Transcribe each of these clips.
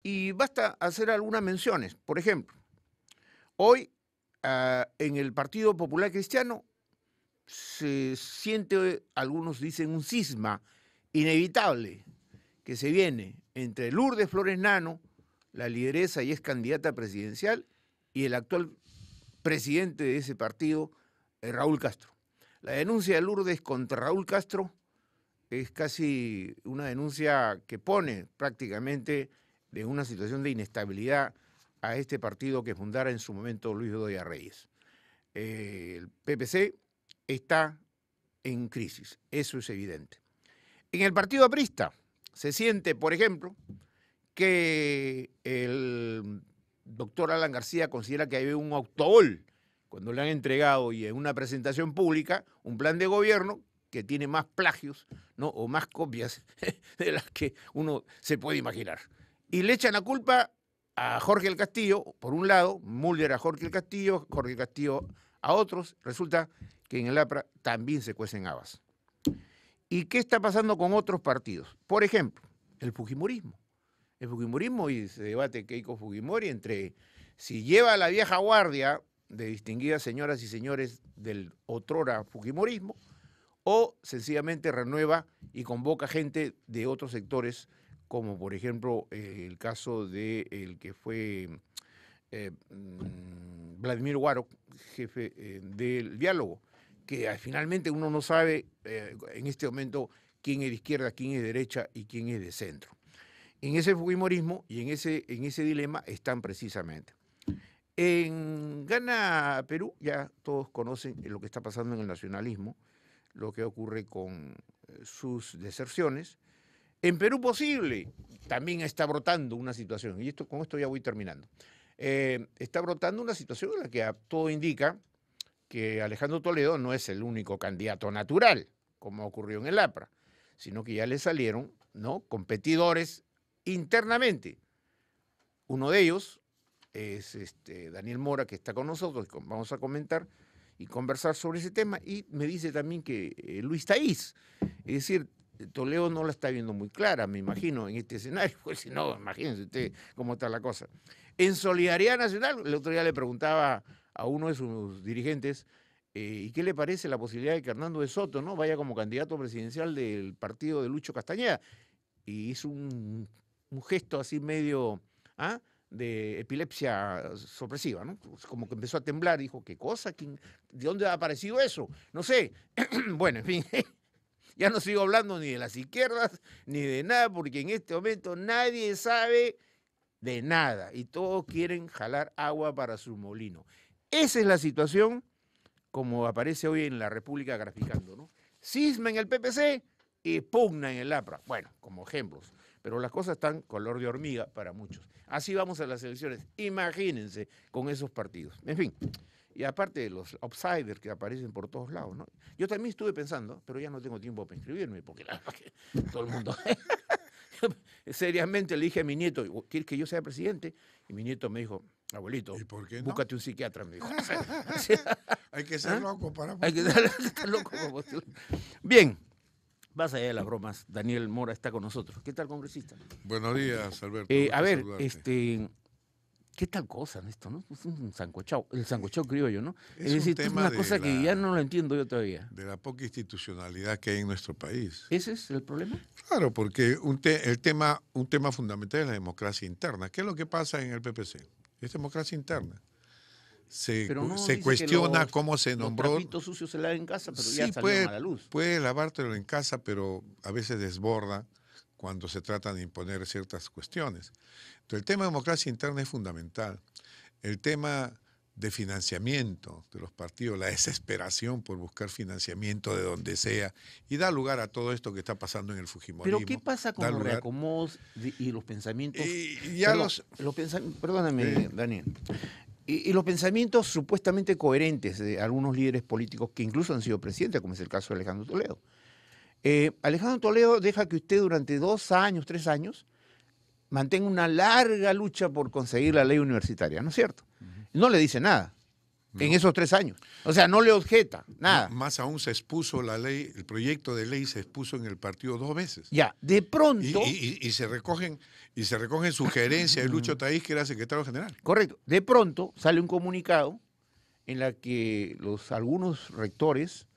Y basta hacer algunas menciones. Por ejemplo, hoy en el Partido Popular Cristiano se siente, algunos dicen, un cisma inevitable que se viene entre Lourdes Flores Nano, la lideresa y es candidata presidencial, y el actual presidente de ese partido, Raúl Castro. La denuncia de Lourdes contra Raúl Castro es casi una denuncia que pone prácticamente en una situación de inestabilidad a este partido que fundara en su momento Luis Bedoya Reyes. El PPC está en crisis, eso es evidente. En el partido aprista se siente, por ejemplo, que el doctor Alan García considera que hay un autogol cuando le han entregado y en una presentación pública un plan de gobierno que tiene más plagios, ¿no?, o más copias de las que uno se puede imaginar. Y le echan la culpa a Jorge el Castillo, por un lado, Mulder a Jorge el Castillo a otros. Resulta que en el APRA también se cuecen habas. ¿Y qué está pasando con otros partidos? Por ejemplo, el fujimorismo. El fujimorismo, y se debate Keiko Fujimori entre si lleva a la vieja guardia de distinguidas señoras y señores del otrora fujimorismo o sencillamente renueva y convoca gente de otros sectores, como por ejemplo el caso del que fue Vladimir Guaro, jefe del diálogo, que finalmente uno no sabe en este momento quién es de izquierda, quién es de derecha y quién es de centro. En ese fujimorismo y en ese dilema están precisamente. En Gana Perú, ya todos conocen lo que está pasando en el nacionalismo, lo que ocurre con sus deserciones. En Perú Posible también está brotando una situación, y con esto ya voy terminando. Está brotando una situación en la que todo indica que Alejandro Toledo no es el único candidato natural, como ocurrió en el APRA, sino que ya le salieron, ¿no?, competidores internamente. Uno de ellos es Daniel Mora, que está con nosotros, vamos a comentar y conversar sobre ese tema, y me dice también que Luis Taís, es decir, Toledo no la está viendo muy clara, me imagino, en este escenario, pues si no, imagínense usted cómo está la cosa. En Solidaridad Nacional, el otro día le preguntaba a uno de sus dirigentes, ¿y qué le parece la posibilidad de que Hernando de Soto, ¿no?, vaya como candidato presidencial del partido de Lucho Castañeda? Y hizo un gesto así medio de epilepsia sorpresiva, ¿no? Como que empezó a temblar, dijo, ¿qué cosa? ¿De dónde ha aparecido eso? No sé. Bueno, en fin, ya no sigo hablando ni de las izquierdas, ni de nada, porque en este momento nadie sabe de nada y todos quieren jalar agua para su molino. Esa es la situación como aparece hoy en la República graficando, ¿no? Cisma en el PPC y pugna en el APRA. Bueno, como ejemplos. Pero las cosas están color de hormiga para muchos. Así vamos a las elecciones. Imagínense con esos partidos. En fin, y aparte de los outsiders que aparecen por todos lados, ¿no? Yo también estuve pensando, pero ya no tengo tiempo para inscribirme, porque todo el mundo... Seriamente le dije a mi nieto, ¿quieres que yo sea presidente? Y mi nieto me dijo, abuelito, ¿y por qué no? Búscate un psiquiatra, me dijo. Hay que ser loco para postular. Hay que estar loco para postular. Bien. Vas allá de las bromas. Daniel Mora está con nosotros. ¿Qué tal, congresista? Buenos días, Alberto. A ver, ¿qué tal cosa esto, no? Es un sancochado, el sancochado criollo, ¿no? Es decir, es una cosa que ya no lo entiendo yo todavía. De la poca institucionalidad que hay en nuestro país. ¿Ese es el problema? Claro, porque un tema fundamental es la democracia interna. ¿Qué es lo que pasa en el PPC? Es democracia interna. Se cuestiona cómo se nombró. Los trapitos sucios se lavan en casa, pero sí, ya salieron a la luz. Puede lavártelo en casa, pero a veces desborda cuando se trata de imponer ciertas cuestiones. Entonces, el tema de democracia interna es fundamental. El tema de financiamiento de los partidos, la desesperación por buscar financiamiento de donde sea, y da lugar a todo esto que está pasando en el fujimorismo. Pero ¿qué pasa con los reacomodos y los pensamientos? Perdóname, Daniel. Y los pensamientos supuestamente coherentes de algunos líderes políticos que incluso han sido presidentes, como es el caso de Alejandro Toledo. Alejandro Toledo deja que usted durante 2 años, 3 años, mantenga una larga lucha por conseguir la ley universitaria, ¿no es cierto? No le dice nada. en esos 3 años. O sea, no le objeta, nada. Más aún se expuso la ley, el proyecto de ley se expuso en el partido 2 veces. Ya, de pronto... Y se recogen sugerencias de Lucho Taís, que era secretario general. Correcto. De pronto sale un comunicado en la que algunos rectores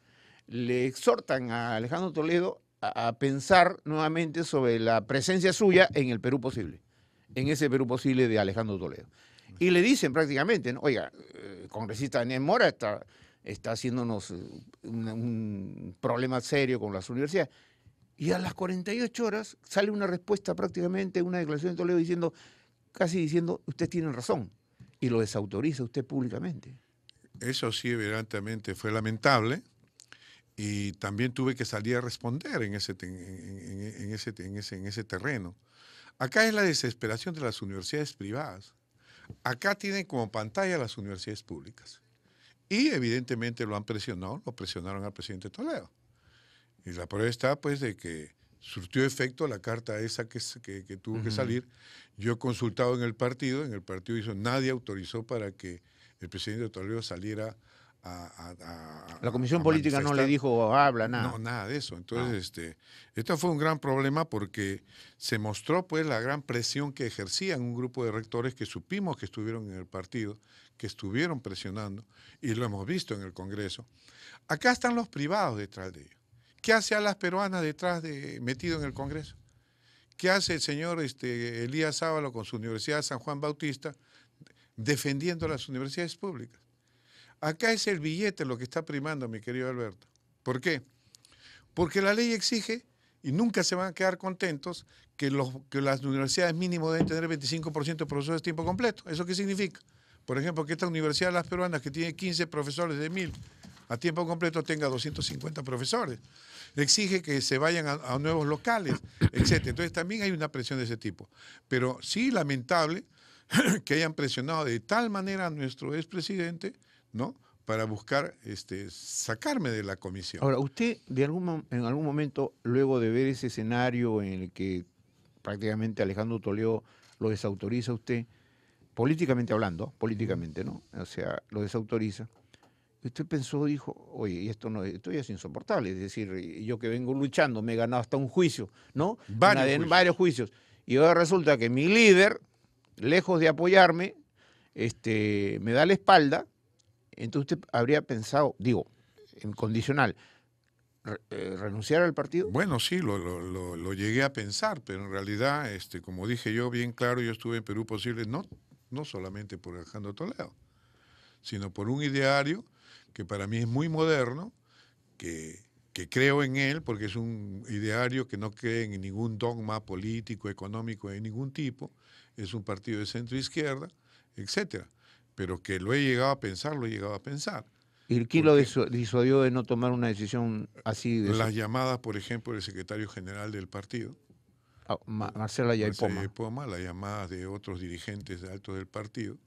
le exhortan a Alejandro Toledo a pensar nuevamente sobre la presencia suya en el Perú Posible, en ese Perú Posible de Alejandro Toledo. Y le dicen prácticamente, ¿no? Oiga, el congresista Daniel Mora está haciéndonos un problema serio con las universidades. Y a las 48 horas sale una respuesta prácticamente, una declaración de Toledo casi diciendo, usted tiene razón, y lo desautoriza usted públicamente. Eso sí, evidentemente fue lamentable, y también tuve que salir a responder en ese terreno. Acá es la desesperación de las universidades privadas. Acá tienen como pantalla las universidades públicas. Y evidentemente lo presionaron al presidente Toledo. Y la prueba está, pues, de que surtió efecto la carta esa que tuvo que salir. Yo he consultado en el partido hizo, nadie autorizó para que el presidente Toledo saliera la Comisión Política no le dijo, habla, nada. No, nada de eso. Entonces, esto fue un gran problema porque se mostró, pues, la gran presión que ejercían un grupo de rectores que supimos que estuvieron en el partido, que estuvieron presionando, y lo hemos visto en el Congreso. Acá están los privados detrás de ellos. ¿Qué hace Alas Peruanas metido en el Congreso? ¿Qué hace el señor Elías Sábalo con su Universidad San Juan Bautista defendiendo las universidades públicas? Acá es el billete lo que está primando, mi querido Alberto. ¿Por qué? Porque la ley exige, y nunca se van a quedar contentos, que las universidades mínimo deben tener 25% de profesores de tiempo completo. ¿Eso qué significa? Por ejemplo, que esta Universidad de las Peruanas, que tiene 15 profesores de 1000 a tiempo completo, tenga 250 profesores. Exige que se vayan a nuevos locales, etc. Entonces también hay una presión de ese tipo. Pero sí, lamentable que hayan presionado de tal manera a nuestro expresidente, ¿no?, para buscar sacarme de la comisión. Ahora, usted en algún momento, luego de ver ese escenario en el que prácticamente Alejandro Toledo lo desautoriza a usted, políticamente hablando, ¿no? O sea, lo desautoriza. Usted pensó, dijo, oye, esto ya es insoportable. Es decir, yo que vengo luchando, me he ganado hasta un juicio, ¿no? Varios juicios. Y ahora resulta que mi líder, lejos de apoyarme, me da la espalda. Entonces usted habría pensado, digo, en condicional, renunciar al partido. Bueno, sí, lo llegué a pensar, pero en realidad, como dije yo bien claro, yo estuve en Perú Posible no solamente por Alejandro Toledo, sino por un ideario que para mí es muy moderno, que creo en él, porque es un ideario que no cree en ningún dogma político, económico de ningún tipo, es un partido de centro-izquierda, etcétera. Pero que lo he llegado a pensar, ¿Y quién lo disuadió de no tomar una decisión así? Las llamadas, por ejemplo, del secretario general del partido, Marcela Yaipoma, las llamadas de otros dirigentes altos del partido.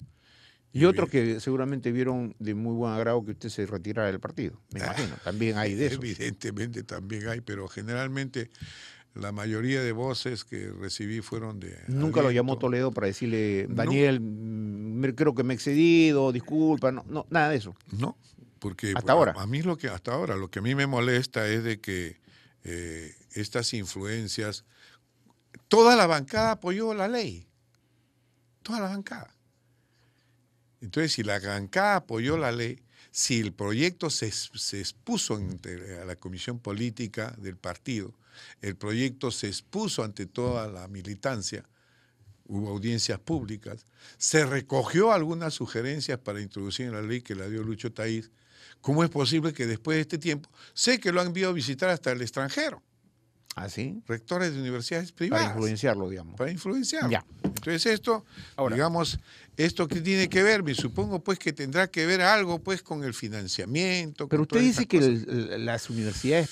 Y otros que seguramente vieron de muy buen agrado que usted se retirara del partido, me imagino. También hay de eso. Evidentemente también hay, pero generalmente la mayoría de voces que recibí fueron de... ¿Nunca lo llamó Toledo para decirle, Daniel, creo que me he excedido, disculpa? No, nada de eso. No, porque hasta ahora. Hasta ahora lo que a mí me molesta es de que estas influencias... Toda la bancada apoyó la ley. Toda la bancada. Entonces, si la bancada apoyó la ley, si el proyecto se expuso a la comisión política del partido, el proyecto se expuso ante toda la militancia, hubo audiencias públicas, se recogió algunas sugerencias para introducir en la ley que la dio Lucho Taís, ¿cómo es posible que después de este tiempo, sé que lo han enviado a visitar hasta el extranjero? ¿Ah, sí? Rectores de universidades privadas. Para influenciarlo, digamos. Para influenciarlo. Ya. Entonces esto, digamos, ¿esto qué tiene que ver? Me supongo pues que tendrá que ver algo pues con el financiamiento. Pero usted dice que las universidades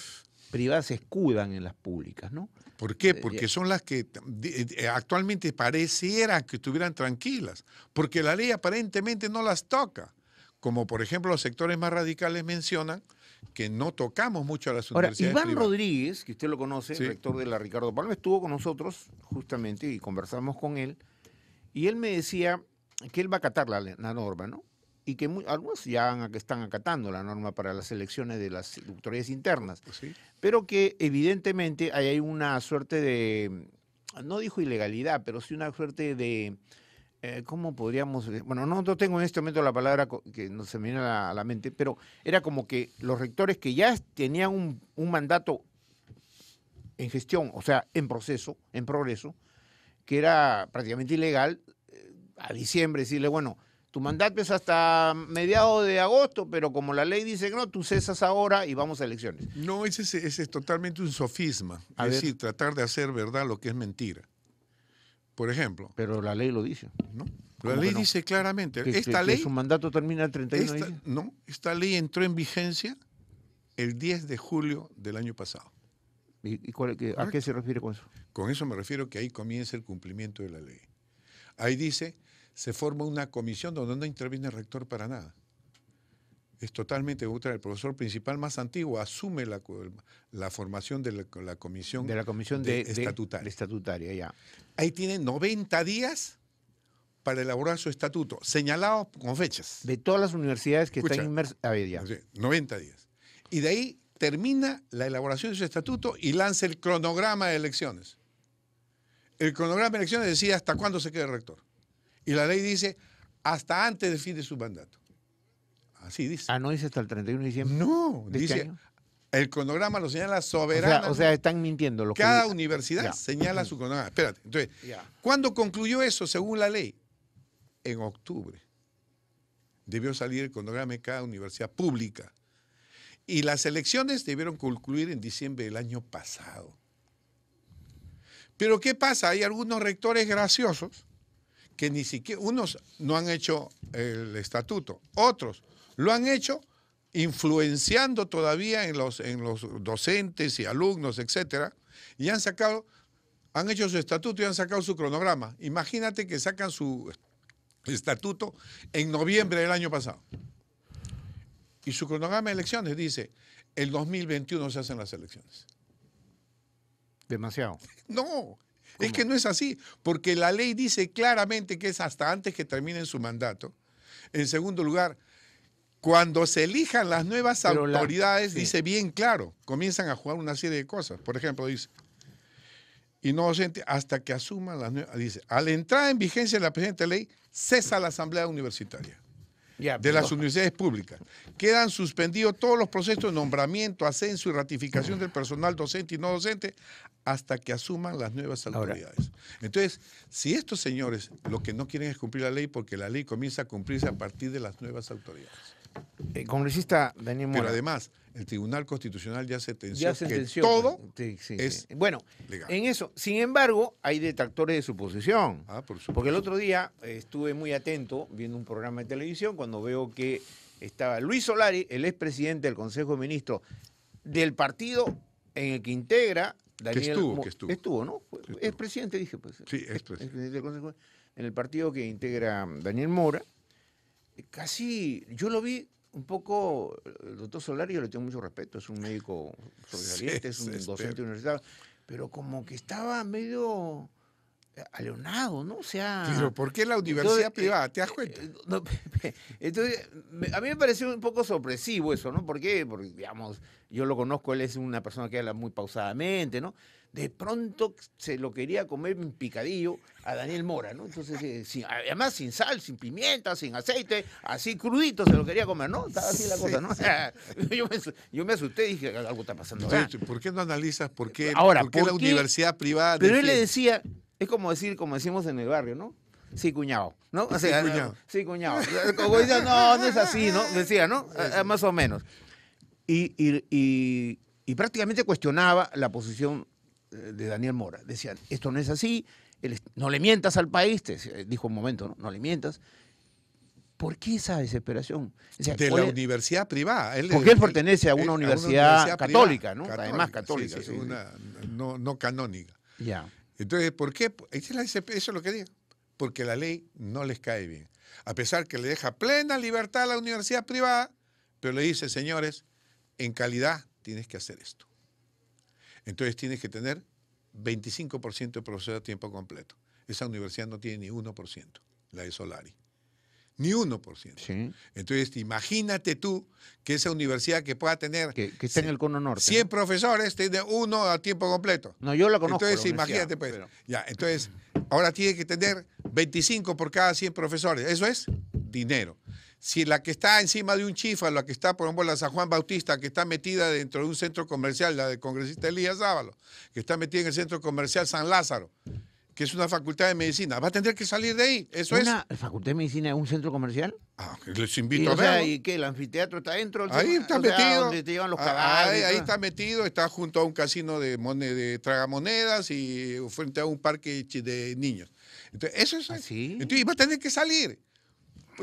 privadas se escudan en las públicas, ¿no? ¿Por qué? Porque son las que actualmente pareciera que estuvieran tranquilas, porque la ley aparentemente no las toca. Como por ejemplo los sectores más radicales mencionan que no tocamos mucho a las universidades Iván privadas. Rodríguez, que usted lo conoce, sí, rector de la Ricardo Palma, estuvo con nosotros justamente y conversamos con él, y él me decía que él va a acatar la norma, ¿no? y que algunos ya están acatando la norma para las elecciones de las autoridades internas, ¿Sí? pero que evidentemente hay una suerte de, no dijo ilegalidad, pero sí una suerte de, ¿cómo podríamos? Bueno, no tengo en este momento la palabra que no se me viene a la mente, pero era como que los rectores que ya tenían un mandato en gestión, o sea, en proceso, en progreso, que era prácticamente ilegal, a diciembre decirle, bueno, tu mandato es hasta mediados de agosto, pero como la ley dice que no, tú cesas ahora y vamos a elecciones. No, ese es totalmente un sofisma. A Es ver. decir, tratar de hacer verdad lo que es mentira. Por ejemplo, Pero la ley lo dice. ¿no? La ¿Cómo ley que no? dice claramente, Que esta que ley, su mandato termina el 31 de diciembre. no, esta ley entró en vigencia el 10 de julio del año pasado. ¿Y a qué se refiere con eso? Con eso me refiero que ahí comienza el cumplimiento de la ley. Ahí dice, se forma una comisión donde no interviene el rector para nada. Es totalmente neutral. El profesor principal más antiguo asume la formación de la comisión, estatutaria. Estatutaria, ya. Ahí tiene 90 días para elaborar su estatuto, señalados con fechas. De todas las universidades que Escucha, están inmersas. A ver, ya. 90 días. Y de ahí termina la elaboración de su estatuto y lanza el cronograma de elecciones. El cronograma de elecciones decía hasta cuándo se queda el rector. Y la ley dice hasta antes del fin de su mandato. Así dice. Ah, ¿no dice hasta el 31 de diciembre? No, ¿De dice, este año? el cronograma lo señala soberana. O sea, están mintiendo. Cada universidad ya. señala su cronograma. Espérate, entonces, Ya. ¿cuándo concluyó eso según la ley? En octubre. Debió salir el cronograma de cada universidad pública. Y las elecciones debieron concluir en diciembre del año pasado. Pero ¿qué pasa? Hay algunos rectores graciosos que ni siquiera, unos no han hecho el estatuto, otros lo han hecho influenciando todavía en los docentes y alumnos, etcétera, y han hecho su estatuto y han sacado su cronograma. Imagínate que sacan su estatuto en noviembre del año pasado. Y su cronograma de elecciones dice, el 2021 se hacen las elecciones. Demasiado. No, es que no es así, porque la ley dice claramente que es hasta antes que terminen su mandato. En segundo lugar, cuando se elijan las nuevas autoridades, dice bien claro, comienzan a jugar una serie de cosas. Por ejemplo, dice, y no docente hasta que asuman las nuevas, dice, al entrar en vigencia de la presente ley, cesa la asamblea universitaria. De las universidades públicas. Quedan suspendidos todos los procesos de nombramiento, ascenso y ratificación del personal docente y no docente hasta que asuman las nuevas autoridades. Entonces, si estos señores lo que no quieren es cumplir la ley, porque la ley comienza a cumplirse a partir de las nuevas autoridades. Congresista Daniel Mora. Pero además, el Tribunal Constitucional ya sentenció que todo es bueno, legal. En eso, sin embargo, hay detractores de su posición. Por supuesto. Porque el otro día estuve muy atento viendo un programa de televisión cuando veo que estaba Luis Solari, el expresidente del Consejo de Ministros del partido en el que integra Daniel que estuvo. Estuvo, ¿no? Es presidente, dije, pues. Sí, es presidente. Del Consejo, en el partido que integra Daniel Mora. Casi, yo lo vi un poco, el doctor Solari, yo le tengo mucho respeto, es un médico sobresaliente, es un docente universitario, pero como que estaba medio aleonado, ¿no? O sea... Pero ¿por qué la universidad privada? ¿Te das cuenta? Entonces, a mí me pareció un poco sorpresivo eso, ¿no? ¿Por qué? Porque, digamos, yo lo conozco, él es una persona que habla muy pausadamente, ¿no? De pronto se lo quería comer en picadillo a Daniel Mora, ¿no? Entonces, además sin sal, sin pimienta, sin aceite, así crudito se lo quería comer, ¿no? Estaba así la cosa, ¿no? Yo me asusté y dije, algo está pasando acá. Entonces, ¿por qué no analizas por qué, Ahora, por qué la universidad privada Pero él le decía, es como decimos en el barrio, ¿no? Sí, cuñado, ¿no? O sea, sí, cuñado. Sí, cuñado. Como decía, no es así, ¿no? Decía, ¿no? Más o menos. Y prácticamente cuestionaba la posición de Daniel Mora. Decían, esto no es así, no le mientas al país, dijo un momento, ¿no? No le mientas. ¿Por qué esa desesperación? O sea, de la universidad privada. Porque él pertenece a una universidad católica, ¿no? Además católica. Sí, no canónica. Ya. Entonces, ¿por qué? Eso es lo que digo. Porque la ley no les cae bien. A pesar que le deja plena libertad a la universidad privada, pero le dice, señores, en calidad tienes que hacer esto. Entonces tienes que tener 25% de profesor a tiempo completo. Esa universidad no tiene ni 1%, la de Solari. Ni 1%. Sí. Entonces, imagínate tú que esa universidad que pueda tener Que está en el cono norte. 100 profesores, tiene uno a tiempo completo. No, yo la conozco. Entonces, la universidad, imagínate, pues. pero- Ya, entonces, ahora tiene que tener 25 por cada 100 profesores. Eso es dinero. Si la que está encima de un chifa, la que está, por ejemplo, la San Juan Bautista, que está metida dentro de un centro comercial, la del congresista Elías Ábalos, que está metida en el centro comercial San Lázaro, que es una facultad de medicina, va a tener que salir de ahí. Eso es. ¿Una facultad de medicina es un centro comercial? Les Y, invito a o sea, verlo. ¿y qué? ¿El anfiteatro está dentro? Ahí está O sea, metido. donde te llevan los Ahí, cadáveres. ahí ¿no? está metido, está junto a un casino de tragamonedas y frente a un parque de niños. Entonces, eso es. ¿Ah, sí? Entonces, va a tener que salir.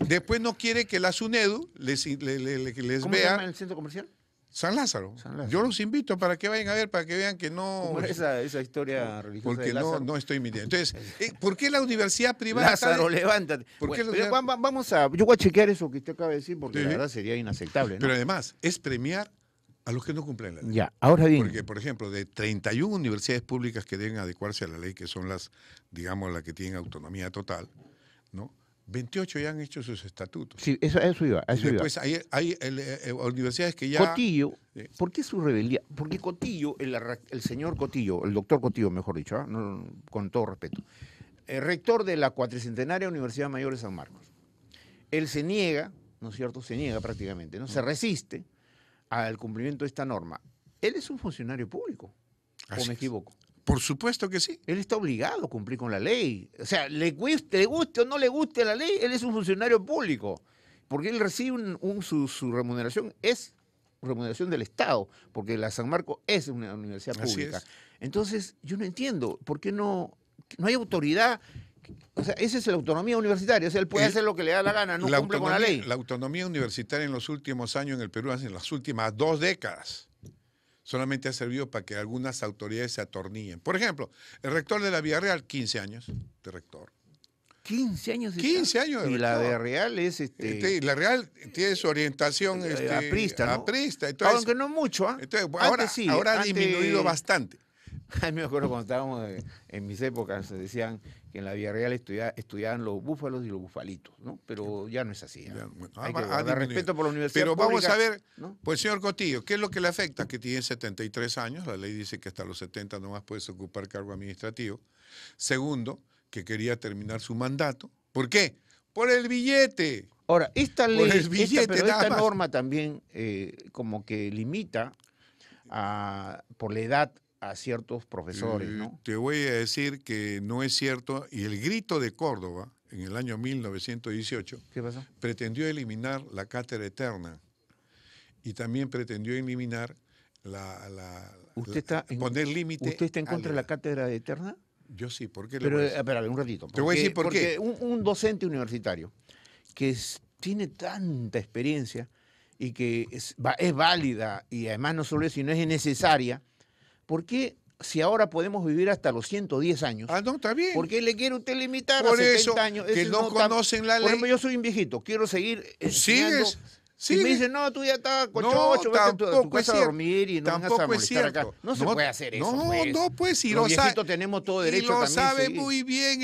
Después no quiere que la SUNEDU les ¿Cómo se llama vea el centro comercial? San Lázaro. San Lázaro. Yo los invito para que vayan a ver, para que vean que no. ¿Cómo era esa historia religiosa Porque de Lázaro? no estoy mintiendo. Entonces, ¿por qué la universidad privada está Lázaro, de- levántate. ¿Por qué Bueno, los- pero vamos a... Yo voy a chequear eso que usted acaba de decir porque Sí. la verdad sería inaceptable, ¿no? Pero además, es premiar a los que no cumplen la ley. Ya, ahora bien. Porque, por ejemplo, de 31 universidades públicas que deben adecuarse a la ley, que son las, digamos, las que tienen autonomía total, ¿no? 28 ya han hecho sus estatutos. Sí, eso iba, a Y eso iba. después hay universidades que ya... Cotillo, Sí. ¿por qué su rebeldía? Porque Cotillo, el señor Cotillo, el doctor Cotillo, mejor dicho, ¿ah? No, con todo respeto, rector de la cuatricentenaria Universidad Mayor de San Marcos, él se niega, ¿no es cierto? Se niega prácticamente, ¿no? Se resiste al cumplimiento de esta norma. Él es un funcionario público, Así ¿o me es. equivoco? Por supuesto que sí. Él está obligado a cumplir con la ley. O sea, le guste o no le guste la ley, él es un funcionario público. Porque él recibe su remuneración, es remuneración del Estado, porque la San Marcos es una universidad Así pública. es. Entonces, yo no entiendo, ¿por qué no hay autoridad? O sea, esa es la autonomía universitaria. O sea, él puede hacer lo que le da la gana, no cumple con la ley. La autonomía universitaria en los últimos años en el Perú, en las últimas 2 décadas, solamente ha servido para que algunas autoridades se atornillen. Por ejemplo, el rector de la Villarreal, 15 años de rector. 15 años. 15 años de Y la rector. de Real es La Real tiene su orientación aprista, ¿no? aprista. Entonces, Aunque no mucho, ¿ah? entonces, Antes sí, ahora ha antes- disminuido bastante. Ay, me acuerdo cuando estábamos en mis épocas, se decían que en la Villarreal estudiaban los búfalos y los bufalitos, ¿no? Pero ya no es así. ¿ah? Ya, bueno, Hay ha que guardar disminuido. respeto por la universidad Pero vamos pública, a ver, ¿no? pues señor Cotillo, ¿qué es lo que le afecta? Que tiene 73 años, la ley dice que hasta los 70 nomás puedes ocupar cargo administrativo. Segundo, que quería terminar su mandato. ¿Por qué? Por el billete. Ahora, esta Por ley, el billete, pero nada esta más. norma también como que limita por la edad a ciertos profesores, ¿no? Te voy a decir que no es cierto, y el Grito de Córdoba, en el año 1918, ¿Qué pasó? pretendió eliminar la cátedra eterna y también pretendió eliminar poner límite. ¿Usted está en a contra de la cátedra eterna? Yo sí, ¿por qué le Pero, voy a decir? espérame, un ratito. Te voy a decir por porque qué. Un docente universitario que tiene tanta experiencia y que es válida, y además no solo es, sino es necesaria, ¿por qué si ahora podemos vivir hasta los 110 años? Ah, no, está bien. ¿Por qué le quiere usted limitar Por a 70 eso, años? que Eso no conocen la Por ley. ejemplo, yo soy un viejito, quiero seguir enseñando. Sigues. Y me dicen, no, tú ya estás cochocho, No, vete a tu tampoco es casa a cierto. dormir y no vengas a Tampoco es molestar acá. cierto. No se puede hacer eso, No, pues. no, pues, y Los lo sabe. viejitos tenemos todo derecho y lo también sabe seguir. muy bien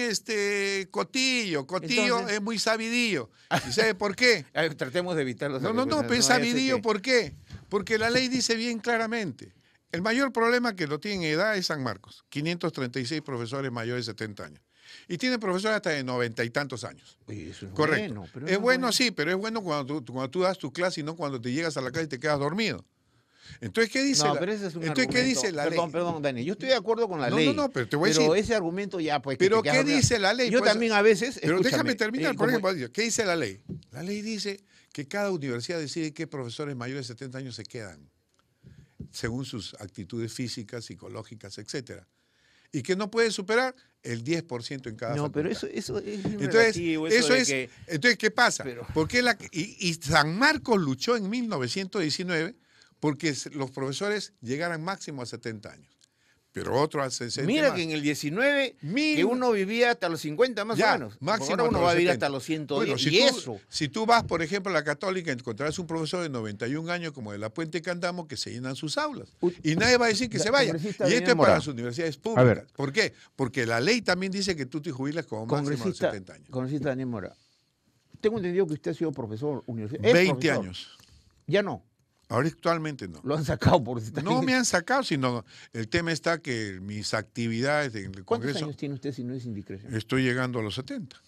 Cotillo. Cotillo Entonces- es muy sabidillo. ¿Y sabe por qué? A ver, tratemos de evitarlo. No, pero es sabidillo, ¿por qué? Porque la ley dice bien claramente, el mayor problema que lo tiene en edad es San Marcos, 536 profesores mayores de 70 años. Y tiene profesores hasta de 90 y tantos años. Oye, eso es Correcto. bueno, pero es no bueno, sí, pero es bueno cuando tú das tu clase y no cuando te llegas a la casa y te quedas dormido. Entonces, ¿qué dice No, la, pero ese es un entonces, ¿qué argumento. dice la ley? Perdón, Dani, yo estoy de acuerdo con la No, ley. no, pero te voy a pero decir- ese argumento ya, pues. que ¿Pero te quedas qué dormido. dice la ley? Yo Pues, también a veces. Pero escúchame, déjame terminar, por como- ejemplo, ¿qué dice la ley? La ley dice que cada universidad decide qué profesores mayores de 70 años se quedan, según sus actitudes físicas, psicológicas, etcétera. Y que no puede superar el 10% en cada No, pero facultad. eso es Entonces, relativo, eso de es, que- entonces, ¿qué pasa? Pero- Porque y San Marcos luchó en 1919 porque los profesores llegaran máximo a 70 años. Pero otro hace 60 Mira más. que en el 19, Mil- que uno vivía hasta los 50 más Ya, o menos. máximo Ahora uno hasta va a los vivir 70. hasta los 110. Bueno, si tú vas, por ejemplo, a la Católica, encontrarás un profesor de 91 años como de la Puente Candamo que se llenan sus aulas. Y nadie va a decir que se vaya. Congresista Y esto Daniel es para Mora. las universidades A públicas. ver. ¿Por qué? Porque la ley también dice que tú te jubilas como máximo a los 70 años. Congresista Daniel Mora, tengo entendido que usted ha sido profesor universitario. 20 años. Ya no. Ahora actualmente no. Lo han sacado por... No me han sacado, sino el tema está que mis actividades en el ¿Cuántos Congreso... años tiene usted si no es indiscreción? Estoy llegando a los 70.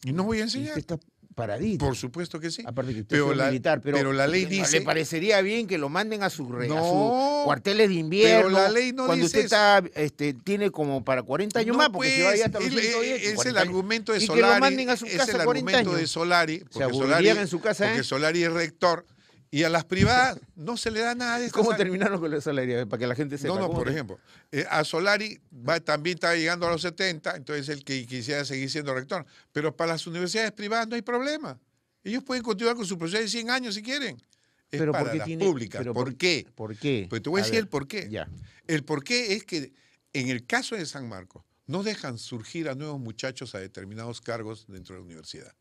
Y no voy a Y enseñar. usted está paradito. Por supuesto que sí. Aparte que usted es militar, pero la ley dice... ¿Le parecería bien que lo manden a sus No, cuarteles de invierno? pero la ley no cuando dice usted está, tiene como para 40 años No, más, porque pues, se va hasta los es 110, el 40 años. argumento de Y que lo Solari. manden a su Es casa el 40 argumento años. de Solari. Se aburrirían en su casa, Porque ¿eh? Solari es rector. Y a las privadas no se le da nada de esto. ¿Cómo terminaron con la salaria? Para que la gente sepa. No, por ejemplo, a Solari también está llegando a los 70, entonces el que quisiera seguir siendo rector. Pero para las universidades privadas no hay problema. Ellos pueden continuar con su proceso de 100 años si quieren. Es Pero para las públicas. ¿Por qué? ¿Por qué? Pues te voy a decir el por qué. Ya. El por qué es que en el caso de San Marcos no dejan surgir a nuevos muchachos a determinados cargos dentro de la universidad.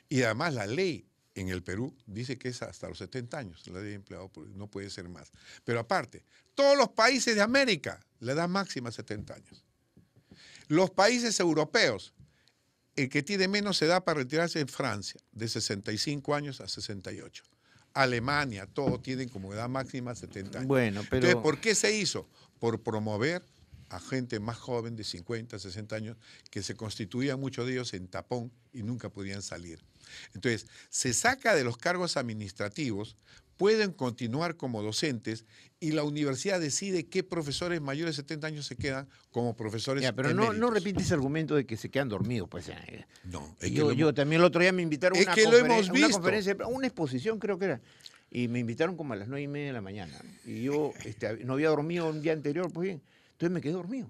Y además la ley en el Perú dice que es hasta los 70 años, la ley de empleado público, no puede ser más. Pero aparte, todos los países de América le dan máxima 70 años. Los países europeos, el que tiene menos edad para retirarse es Francia, de 65 años a 68. Alemania, todos tienen como edad máxima 70 años. Bueno, pero... Entonces, ¿por qué se hizo? Por promover a gente más joven de 50, 60 años, que se constituían muchos de ellos en tapón y nunca podían salir. Entonces, se saca de los cargos administrativos, pueden continuar como docentes y la universidad decide qué profesores mayores de 70 años se quedan como profesores pero eméritos. no repite ese argumento de que se quedan dormidos. Pues, No, es que yo también el otro día me invitaron es a que lo hemos visto. una conferencia, una exposición creo que era, y me invitaron como a las 9:30 de la mañana. Y yo no había dormido un día anterior, pues bien, entonces me quedé dormido.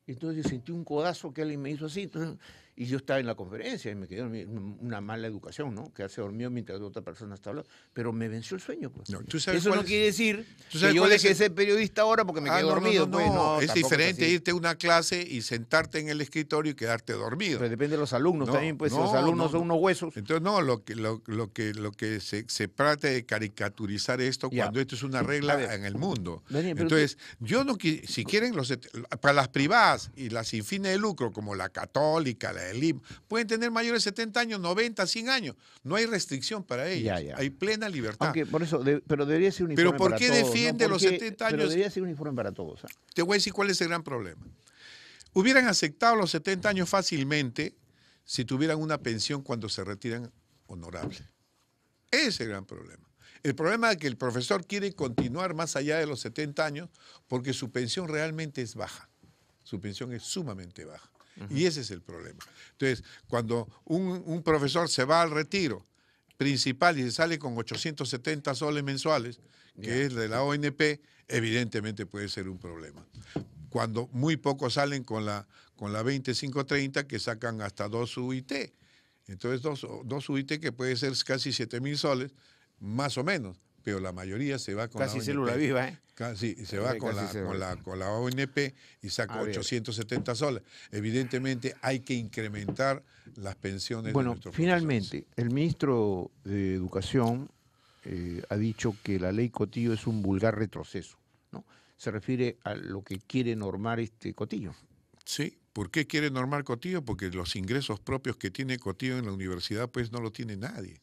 Entonces yo sentí un codazo que alguien me hizo así, entonces, y yo estaba en la conferencia y me quedé dormido. Una mala educación, ¿no? Quedarse dormido mientras otra persona está hablando. Pero me venció el sueño, pues. No, ¿tú sabes Eso cuál no es? quiere decir ¿Tú sabes que yo cuál es deje de el- ser periodista ahora porque me quedé dormido. Pues, no, es tampoco diferente así. irte a una clase y sentarte en el escritorio y quedarte dormido. Pero depende de los alumnos No, también, pues si no, los alumnos no. son unos huesos. Entonces, no, lo que se trata de caricaturizar esto Ya. cuando esto es una regla en el mundo. Daniel, pero Entonces, yo no si quieren, para las privadas y las sin fines de lucro, como la Católica, la del IM, pueden tener mayores de 70 años, 90, 100 años. No hay restricción para ellos. Ya. Hay plena libertad. Aunque por eso, pero debería ser uniforme Pero ¿por para qué todos, defiende ¿no? los Porque- 70 Pero años? debería ser uniforme para todos. Te voy a decir cuál es el gran problema. Hubieran aceptado los 70 años fácilmente si tuvieran una pensión cuando se retiran honorable. Ese es el gran problema. El problema es que el profesor quiere continuar más allá de los 70 años porque su pensión realmente es baja. Su pensión es sumamente baja. Y ese es el problema. Entonces, cuando un profesor se va al retiro principal y se sale con 870 soles mensuales, que es de la ONP, evidentemente puede ser un problema. Cuando muy pocos salen con la 2530, que sacan hasta 2 UIT. Entonces, dos UIT que puede ser casi 7.000 soles, más o menos, pero la mayoría se va con Casi la ONP. célula viva, ¿eh? Casi, se va con la ONP y saca 870 soles. Evidentemente hay que incrementar las pensiones de Bueno, nuestros finalmente, el ministro de Educación ha dicho que la ley Cotillo es un vulgar retroceso, ¿no? Se refiere a lo que quiere normar Cotillo. Sí, ¿por qué quiere normar Cotillo? Porque los ingresos propios que tiene Cotillo en la universidad, pues no lo tiene nadie.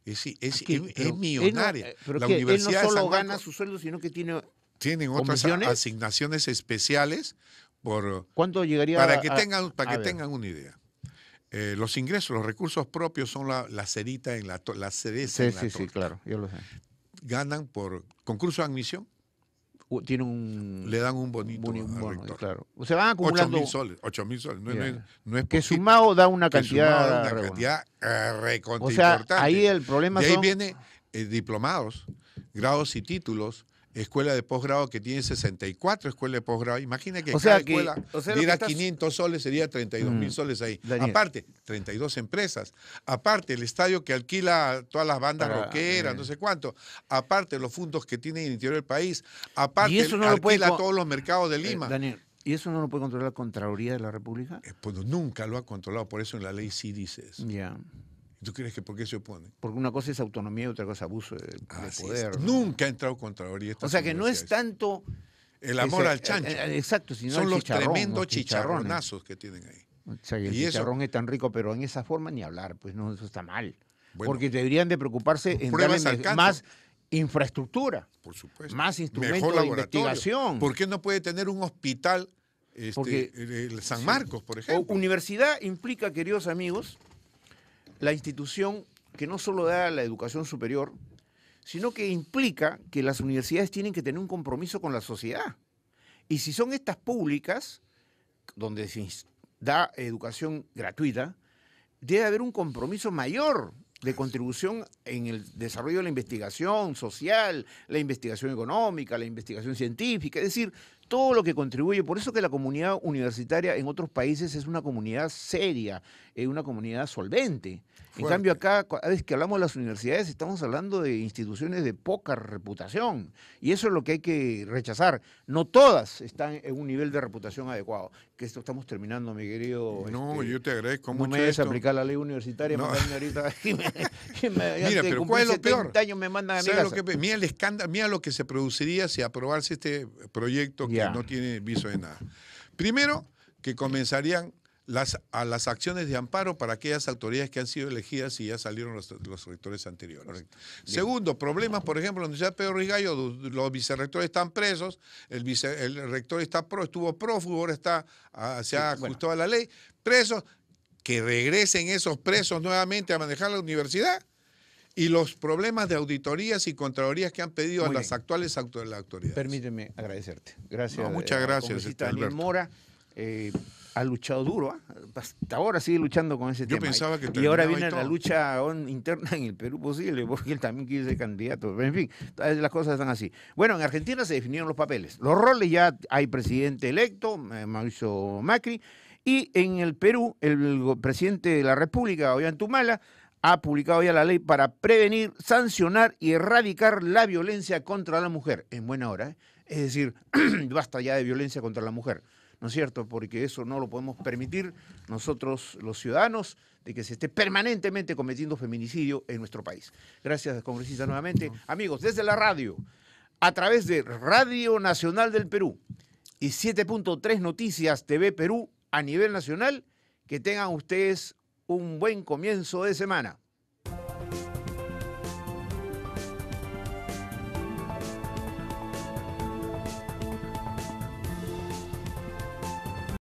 Es millonaria. Pero la que él no Universidad de solo San gana Marcos su sueldo, sino que tiene... tienen otras ¿comisiones? asignaciones especiales ¿Cuánto llegaría para que a tengan una idea. Los ingresos, los recursos propios son la cerita en la cereza en la torta. Sí, claro, yo lo sé. Ganan por concurso de admisión, Tiene un... le dan un bonito al bono, rector. claro. O sea, van acumulando... 8.000 soles. No, Ya. no es que poquito. sumado da una Que sumado cantidad... da una re buena. cantidad recontra O sea, importante. ahí el problema De ahí son... viene diplomados, grados y títulos, escuela de posgrado que tiene 64 escuelas de posgrado. Imagina que O cada sea que- escuela o sea, lo diera que estás- 500 soles, sería 32.000 soles ahí. Daniel. Aparte, 32 empresas. Aparte, el estadio que alquila todas las bandas Para, rockeras, no sé cuánto. Aparte, los fondos que tiene en el interior del país. Aparte, Y eso no lo puede alquila todos los mercados de Lima. Daniel, ¿y eso no lo puede controlar la Contraloría de la República? Pues nunca lo ha controlado, por eso en la ley sí dice eso. Ya. ¿Tú crees que por qué se opone? Porque una cosa es autonomía y otra cosa es abuso de Así poder. es. ¿no? Nunca ha entrado Contraloría. O sea que no es tanto... el amor ese- al chancho. exacto, sino Son el los chicharrón, tremendos los chicharrones. chicharronazos que tienen ahí. O sea, que el Y eso- chicharrón es tan rico, pero en esa forma ni hablar, pues no, eso está mal. Bueno, Porque deberían de preocuparse en darle pruebas al cáncer. más infraestructura, por supuesto. más instrumentos Mejor de laboratorio. investigación. ¿Por qué no puede tener un hospital Porque- el San sí. Marcos, por O ejemplo? universidad implica, queridos amigos, la institución que no solo da la educación superior, sino que implica que las universidades tienen que tener un compromiso con la sociedad. Y si son estas públicas, donde se da educación gratuita, debe haber un compromiso mayor de contribución en el desarrollo de la investigación social, la investigación económica, la investigación científica, es decir, todo lo que contribuye. Por eso que la comunidad universitaria en otros países es una comunidad seria, una comunidad solvente. En Fuerte. cambio acá, cada vez que hablamos de las universidades, estamos hablando de instituciones de poca reputación. Y eso es lo que hay que rechazar. No todas están en un nivel de reputación adecuado. Que esto estamos terminando, mi querido. No, yo te agradezco no mucho me des esto. aplicar la ley universitaria, No. mandarme ahorita. Mira, pero ¿cuál es lo peor? Años me mandan a mi ¿Sabes casa. lo que, mira el escándalo, mira lo que se produciría si aprobase este proyecto que Ya. no tiene viso de nada. Primero, que comenzarían las acciones de amparo para aquellas autoridades que han sido elegidas y ya salieron los rectores anteriores. Correcto. Segundo, problemas, por ejemplo, en la Universidad Pedro Ruiz Gallo, los vicerrectores están presos, el rector estuvo prófugo, ahora se ha bueno. ajustado a la ley, presos, que regresen esos presos nuevamente a manejar la universidad. Y los problemas de auditorías y contralorías que han pedido a Muy las bien. actuales autoridades. Permíteme agradecerte. Gracias. No, muchas gracias, congresista Alberto. Daniel Mora. Ha luchado duro, ¿ah? Hasta ahora sigue luchando con ese Yo tema. pensaba que y ahora terminaba viene y la todo. lucha interna en el Perú posible, porque él también quiere ser candidato. En fin, las cosas están así. Bueno, en Argentina se definieron los papeles. Los roles, ya hay presidente electo, Mauricio Macri, y en el Perú, el presidente de la República, Ollanta ha publicado ya la ley para prevenir, sancionar y erradicar la violencia contra la mujer. En buena hora, ¿eh? Es decir, basta ya de violencia contra la mujer, ¿no es cierto? Porque eso no lo podemos permitir nosotros, los ciudadanos, de que se esté permanentemente cometiendo feminicidio en nuestro país. Gracias, congresista, nuevamente. Amigos, desde la radio, a través de Radio Nacional del Perú y 7.3 Noticias TV Perú a nivel nacional, que tengan ustedes un buen comienzo de semana.